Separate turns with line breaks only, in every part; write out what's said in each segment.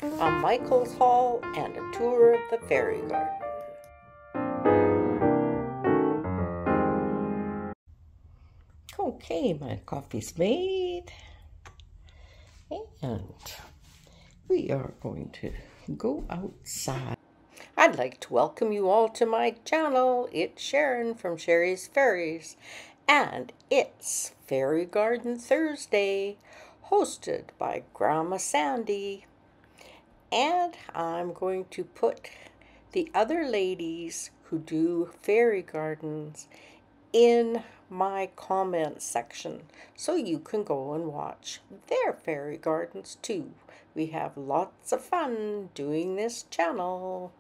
a Michael's haul, and a tour of the fairy garden. Okay, my coffee's made, and we are going to go outside. I'd like to welcome you all to my channel. It's Sharon from Sherry's Fairies, and it's Fairy Garden Thursday, hosted by Grandma Sandy. And I'm going to put the other ladies who do fairy gardens in my comments section so you can go and watch their fairy gardens too. We have lots of fun doing this channel.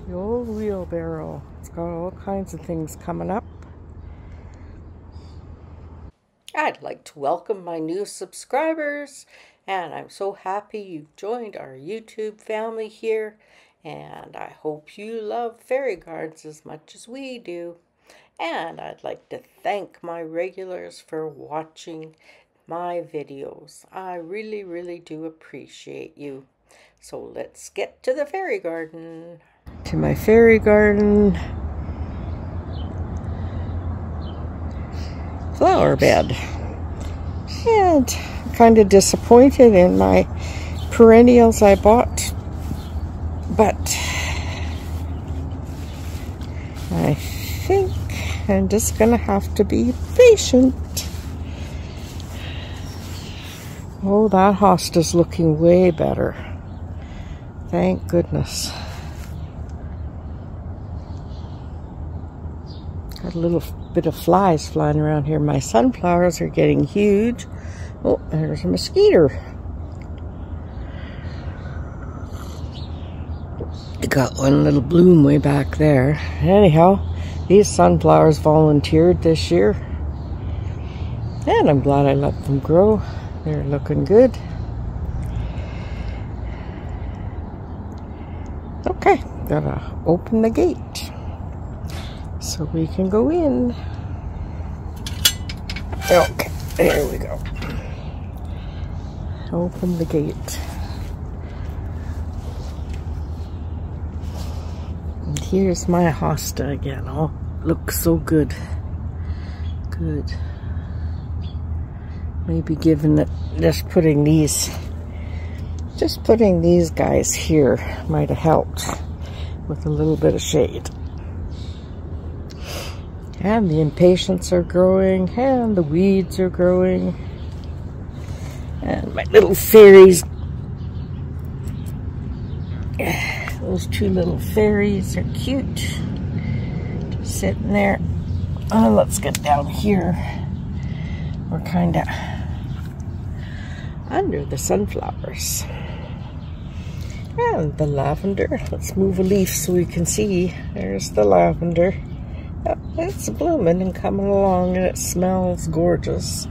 The old wheelbarrow. It's got all kinds of things coming up. I'd like to welcome my new subscribers, and I'm so happy you've joined our YouTube family here, and I hope you love fairy gardens as much as we do. And I'd like to thank my regulars for watching my videos. I really, really do appreciate you. So let's get to the fairy garden. To my fairy garden flower bed. And kind of disappointed in my perennials I bought, but I think I'm just gonna have to be patient. Oh, that hosta's looking way better. Thank goodness. Got a little bit of flies flying around here. My sunflowers are getting huge. Oh, there's a mosquito. I got one little bloom way back there. Anyhow, these sunflowers volunteered this year, and I'm glad I let them grow. They're looking good. Okay, gotta open the gate so we can go in. Okay, there we go. Open the gate. And here's my hosta again. Oh, looks so good. Good. Maybe given that just putting these guys here might have helped with a little bit of shade. And the impatiens are growing, and the weeds are growing. And my little fairies, those two little fairies are cute. Just sitting there. Oh, let's get down here. We're kind of under the sunflowers. And the lavender. Let's move a leaf so we can see. There's the lavender. Oh, it's blooming and coming along, and it smells gorgeous.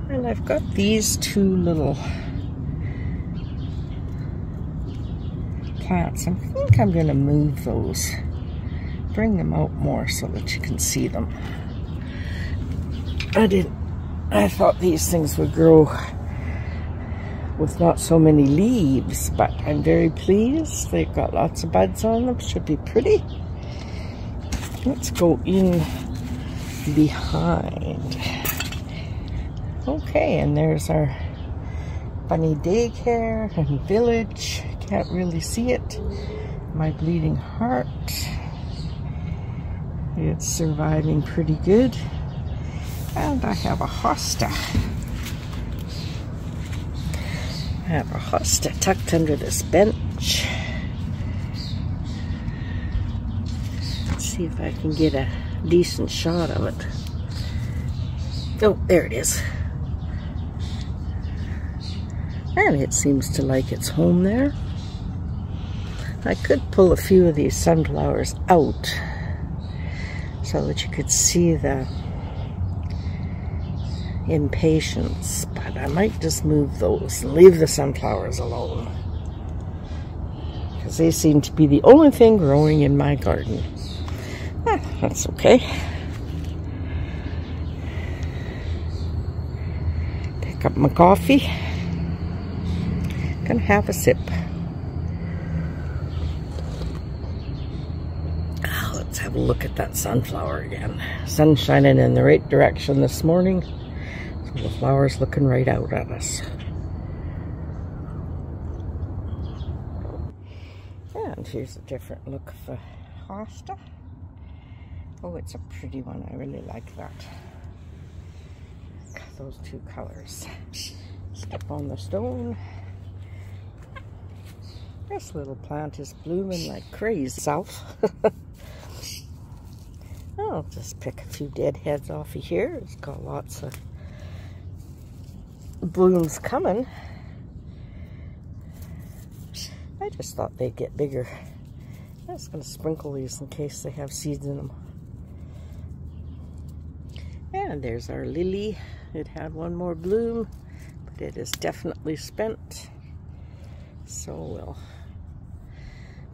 And I've got these two little plants. I think I'm going to move those. Bring them out more so that you can see them. I thought these things would grow with not so many leaves, but I'm very pleased. They've got lots of buds on them. Should be pretty. Let's go in behind. Okay, and there's our bunny daycare and village. Can't really see it. My bleeding heart. It's surviving pretty good. And I have a hosta. I have a hosta tucked under this bench. Let's see if I can get a decent shot of it. Oh, there it is. And it seems to like its home there. I could pull a few of these sunflowers out so that you could see the impatiens, but I might just move those and leave the sunflowers alone, because they seem to be the only thing growing in my garden. That's okay. Pick up my coffee. Gonna have a sip. Let's have a look at that sunflower again. Sun shining in the right direction this morning, so the flower's looking right out at us. And here's a different look of the hosta. Oh, it's a pretty one. I really like that. Those two colors. Step on the stone. This little plant is blooming like crazy. South. I'll just pick a few dead heads off of here. It's got lots of blooms coming. I just thought they'd get bigger. I'm just going to sprinkle these in case they have seeds in them. And there's our lily. It had one more bloom, but it is definitely spent. So we'll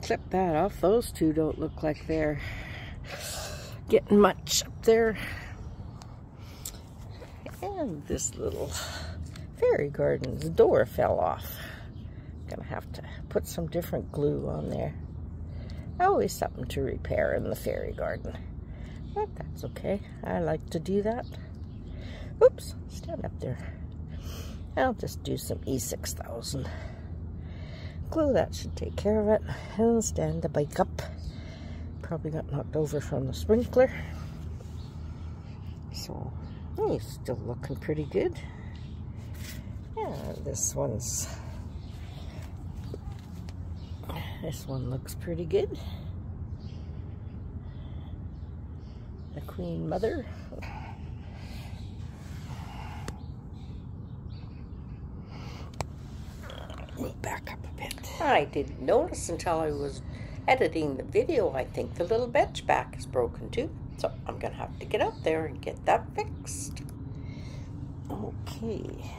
clip that off. Those two don't look like they're getting much up there. And this little fairy garden's door fell off. Gonna have to put some different glue on there. Always something to repair in the fairy garden. But that's okay. I like to do that. Oops, stand up there. I'll just do some E6000 glue. That should take care of it. And stand the bike up. Probably got knocked over from the sprinkler. So, he's still looking pretty good. Yeah, this one looks pretty good. The Queen Mother. Move back up a bit. I didn't notice until I was editing the video. I think the little bench back is broken too. So I'm gonna have to get up there and get that fixed. Okay.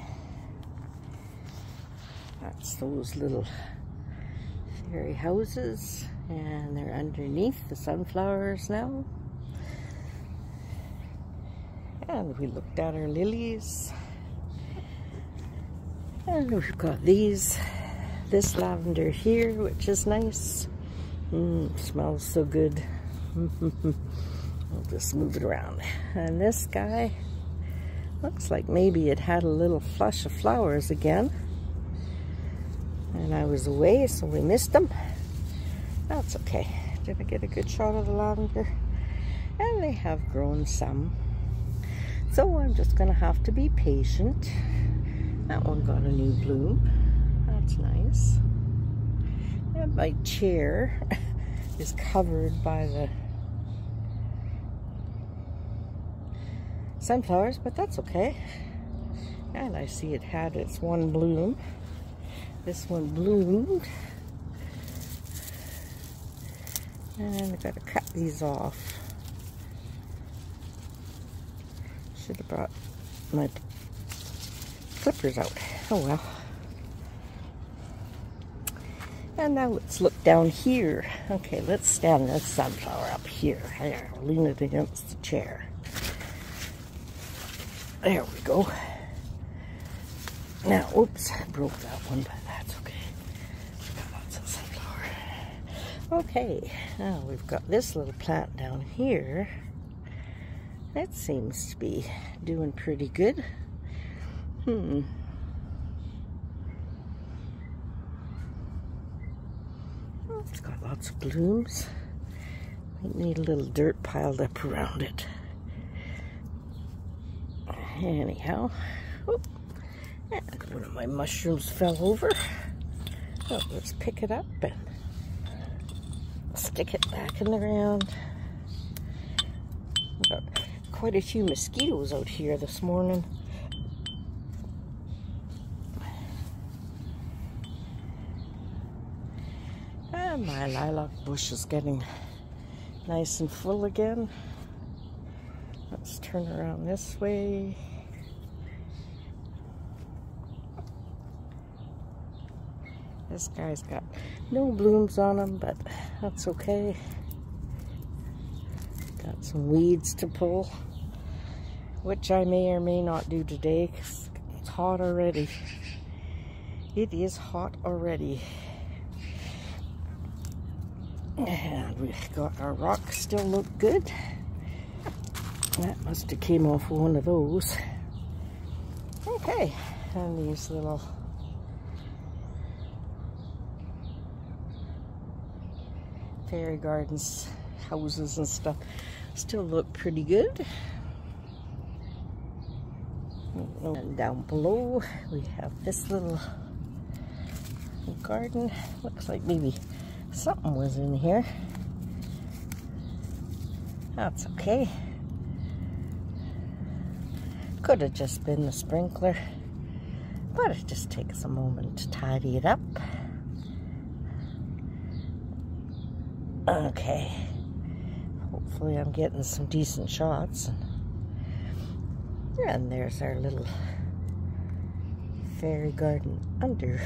That's those little fairy houses, and they're underneath the sunflowers now. And we looked at our lilies. And we've got this lavender here, which is nice. Smells so good. I'll just move it around. And this guy looks like maybe it had a little flush of flowers again. And I was away, so we missed them. That's okay. Did I get a good shot of the lavender? And they have grown some. So I'm just gonna have to be patient. That one got a new bloom. That's nice. And my chair is covered by the sunflowers, but that's okay. And I see it had its one bloom. This one bloomed. And I've got to cut these off. Should have brought my clippers out. Oh well. And now let's look down here. Okay, let's stand this sunflower up here. Here, lean it against the chair. There we go. Now, oops, I broke that one, but that's okay. Got lots of sunflower. Okay, now we've got this little plant down here. That seems to be doing pretty good. It's got lots of blooms. Might need a little dirt piled up around it. Anyhow, and one of my mushrooms fell over. So let's pick it up and stick it back in the ground. We've got quite a few mosquitoes out here this morning. And my lilac bush is getting nice and full again. Let's turn around this way. This guy's got no blooms on him, but that's okay. Got some weeds to pull, which I may or may not do today because it's hot already. It is hot already. And we've got our rocks still look good. That must have came off one of those. Okay, and these little fairy gardens, houses and stuff still look pretty good. And down below we have this little garden. Looks like maybe something was in here. That's okay. Could have just been the sprinkler, but it just takes a moment to tidy it up. Okay, hopefully I'm getting some decent shots. And there's our little fairy garden under.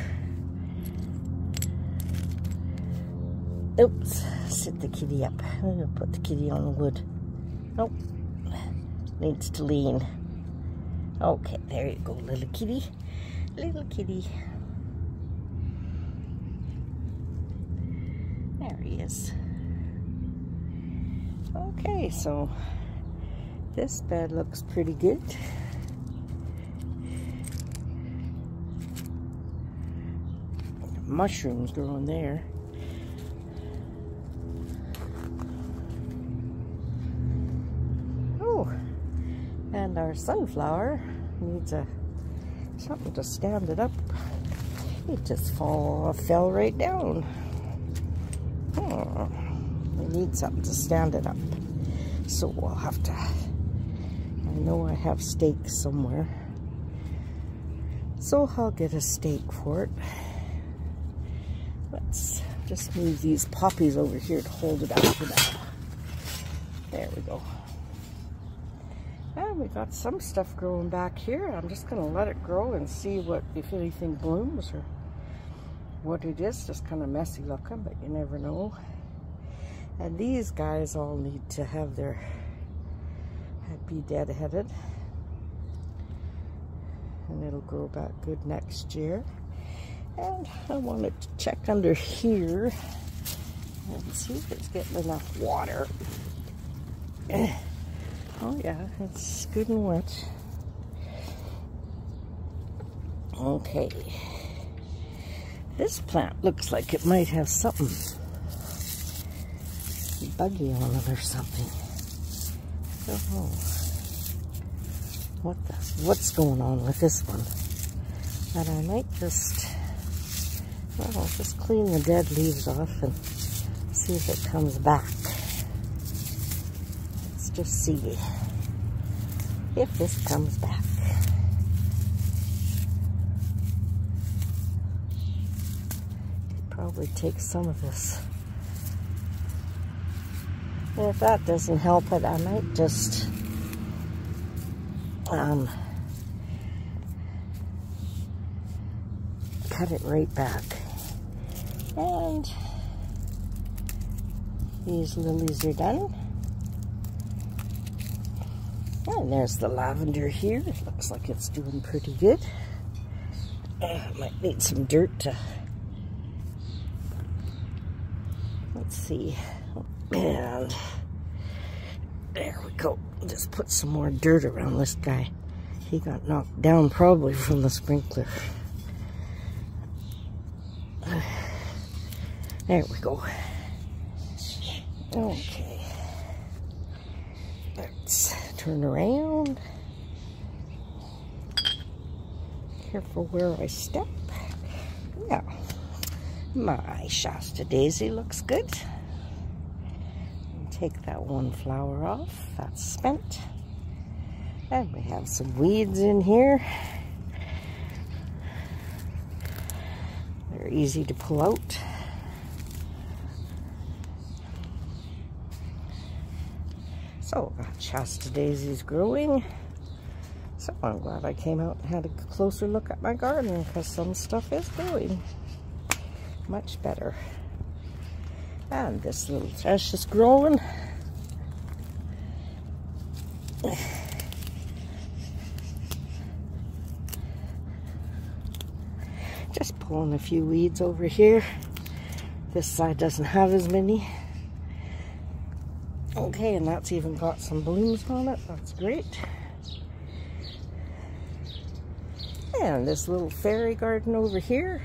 Oops, sit the kitty up. I'm gonna put the kitty on the wood. Nope, needs to lean. Okay, there you go, little kitty. Little kitty. There he is. Okay, so this bed looks pretty good. Mushrooms growing there. Oh, and our sunflower needs something to stand it up. It just fell right down. We need something to stand it up. So we'll have to, I know I have stakes somewhere, so I'll get a stake for it. Let's just move these poppies over here to hold it up for now. There we go. And we got some stuff growing back here. I'm just going to let it grow and see if anything blooms or what it is. Just kind of messy looking, but you never know. And these guys all need to have be deadheaded. And it'll grow back good next year. And I wanted to check under here and see if it's getting enough water. Oh yeah, it's good and wet. Okay. This plant looks like it might have something buggy on it or something. Oh, what's going on with this one? But I might just clean the dead leaves off and see if it comes back. Let's just see if this comes back. It probably takes some of this. And if that doesn't help it, I might just cut it right back. And these lilies are done. And there's the lavender here. It looks like it's doing pretty good. Might need some dirt to, let's see. And there we go. Just put some more dirt around this guy. He got knocked down probably from the sprinkler. There we go. Okay. Let's turn around. Careful where I step. Yeah. My Shasta daisy looks good. Take that one flower off. That's spent. And we have some weeds in here. They're easy to pull out. So, got Shasta daisies growing. So I'm glad I came out and had a closer look at my garden, because some stuff is growing much better. And this little thrush is growing. Just pulling a few weeds over here. This side doesn't have as many. Okay, and that's even got some blooms on it. That's great. And this little fairy garden over here.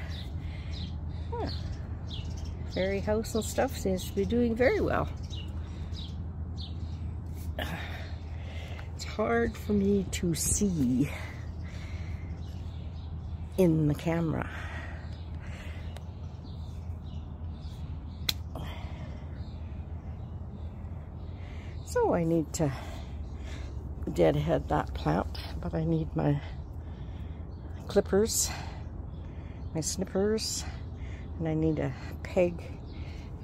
Fairy house and stuff seems to be doing very well. It's hard for me to see in the camera. So I need to deadhead that plant, but I need my clippers, my snippers, and I need a peg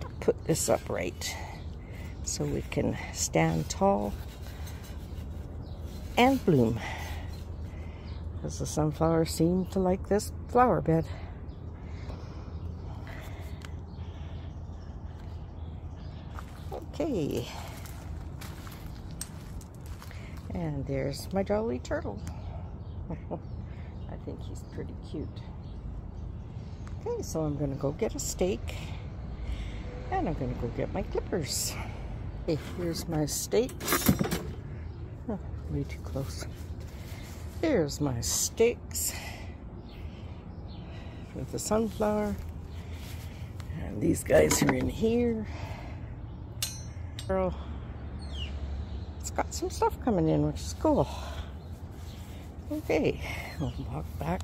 to put this up right so we can stand tall and bloom, because the sunflowers seem to like this flower bed. Okay, and there's my jolly turtle. I think he's pretty cute. Okay, so I'm gonna go get a steak, and I'm gonna go get my clippers. Okay, here's my steak. Oh, way too close. Here's my steaks with the sunflower, and these guys are in here. It's got some stuff coming in, which is cool. Okay, I'll walk back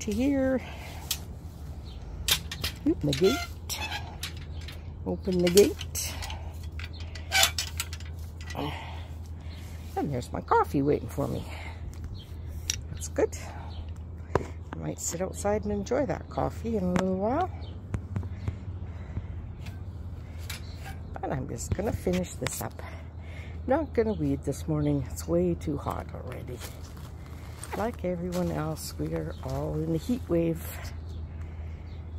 to here. Open the gate. Open the gate. And there's my coffee waiting for me. That's good. I might sit outside and enjoy that coffee in a little while. And I'm just gonna finish this up. Not gonna weed this morning. It's way too hot already. Like everyone else, we are all in the heat wave.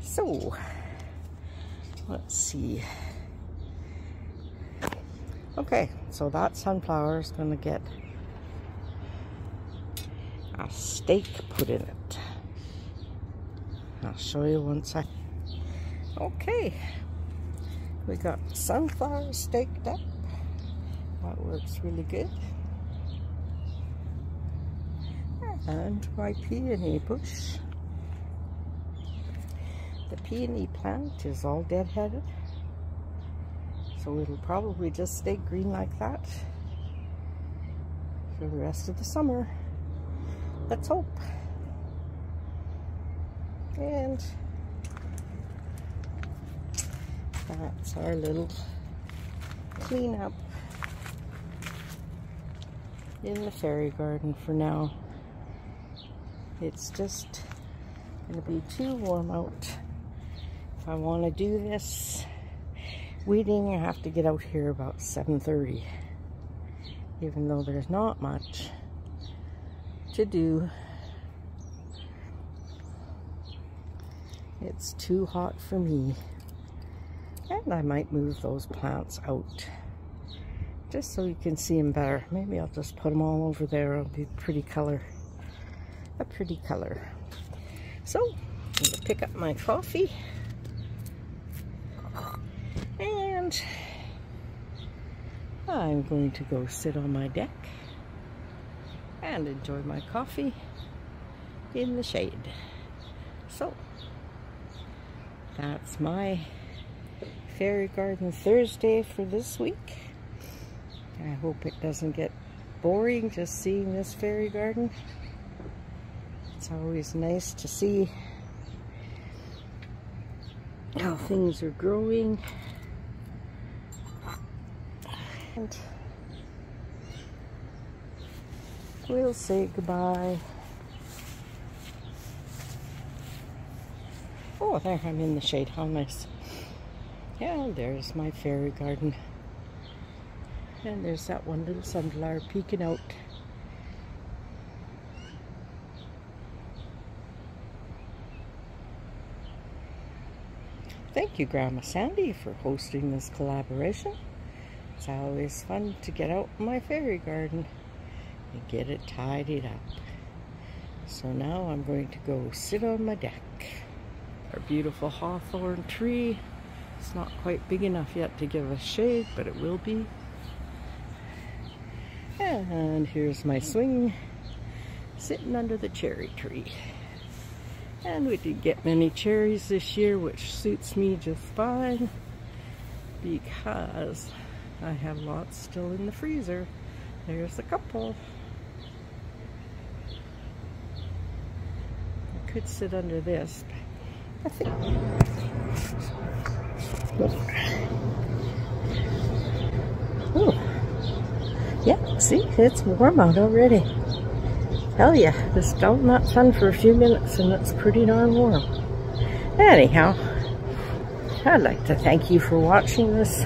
So, let's see. Okay, so that sunflower is gonna get a steak put in it. I'll show you once I... Okay, we got sunflower staked up. That works really good. And my peony bush. The peony plant is all deadheaded, so it'll probably just stay green like that for the rest of the summer. Let's hope. And that's our little cleanup in the fairy garden for now. It's just going to be too warm out. If I want to do this weeding, I have to get out here about 7:30. Even though there's not much to do, it's too hot for me. And I might move those plants out just so you can see them better. Maybe I'll just put them all over there. It'll be a pretty color. So, I'm going to pick up my coffee. And I'm going to go sit on my deck and enjoy my coffee in the shade. So, that's my Fairy Garden Thursday for this week. I hope it doesn't get boring just seeing this fairy garden. It's always nice to see how things are growing. And we'll say goodbye. Oh, there, I'm in the shade. How nice. Yeah, there's my fairy garden. And there's that one little sunflower peeking out. Thank you, Grandma Sandy, for hosting this collaboration. It's always fun to get out in my fairy garden and get it tidied up. So now I'm going to go sit on my deck. Our beautiful hawthorn tree. It's not quite big enough yet to give us shade, but it will be. And here's my swing, sitting under the cherry tree. And we did get many cherries this year, which suits me just fine because I have lots still in the freezer. There's a couple. I could sit under this, but I think... Ooh. Yeah, see, it's warm out already. Hell yeah, this donut sun for a few minutes and it's pretty darn warm. Anyhow, I'd like to thank you for watching this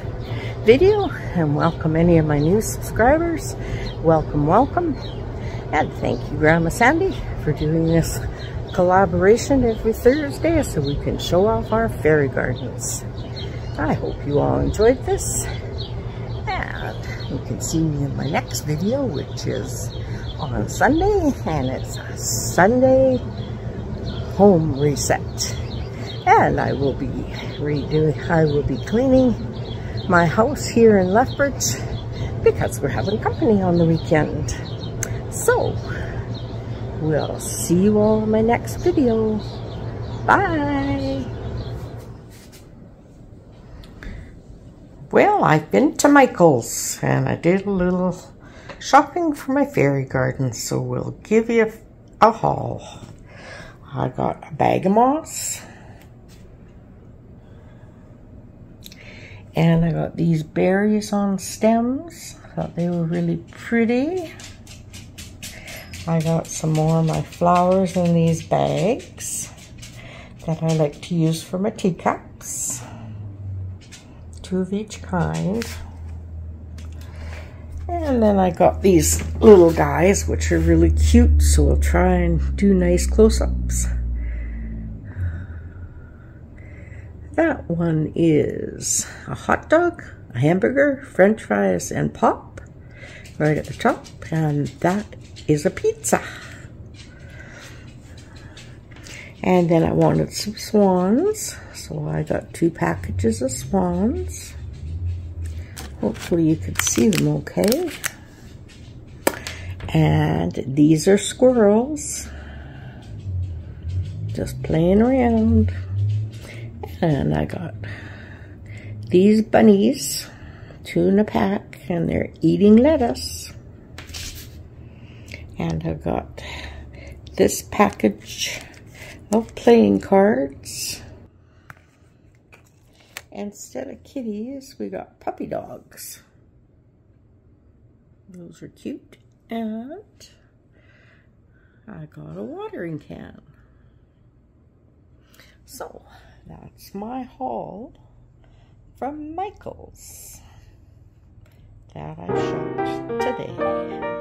video and welcome any of my new subscribers. Welcome, welcome. And thank you, Grandma Sandy, for doing this collaboration every Thursday so we can show off our fairy gardens. I hope you all enjoyed this. And you can see me in my next video, which is on Sunday, and it's a Sunday home reset. And I will be cleaning my house here in Lethbridge because we're having company on the weekend. So, we'll see you all in my next video. Bye! Well, I've been to Michael's and I did a little shopping for my fairy garden, so we'll give you a haul. I got a bag of moss. And I got these berries on stems. I thought they were really pretty. I got some more of my flowers in these bags that I like to use for my teacups. 2 of each kind. And then I got these little guys, which are really cute, so we'll try and do nice close-ups. That one is a hot dog, a hamburger, french fries, and pop right at the top. And that is a pizza. And then I wanted some swans, so I got 2 packages of swans. Hopefully you can see them okay. And these are squirrels, just playing around. And I got these bunnies, 2 in a pack, and they're eating lettuce. And I got this package of playing cards. Instead of kitties, we got puppy dogs. Those are cute. And I got a watering can. So, that's my haul from Michael's that I shopped today.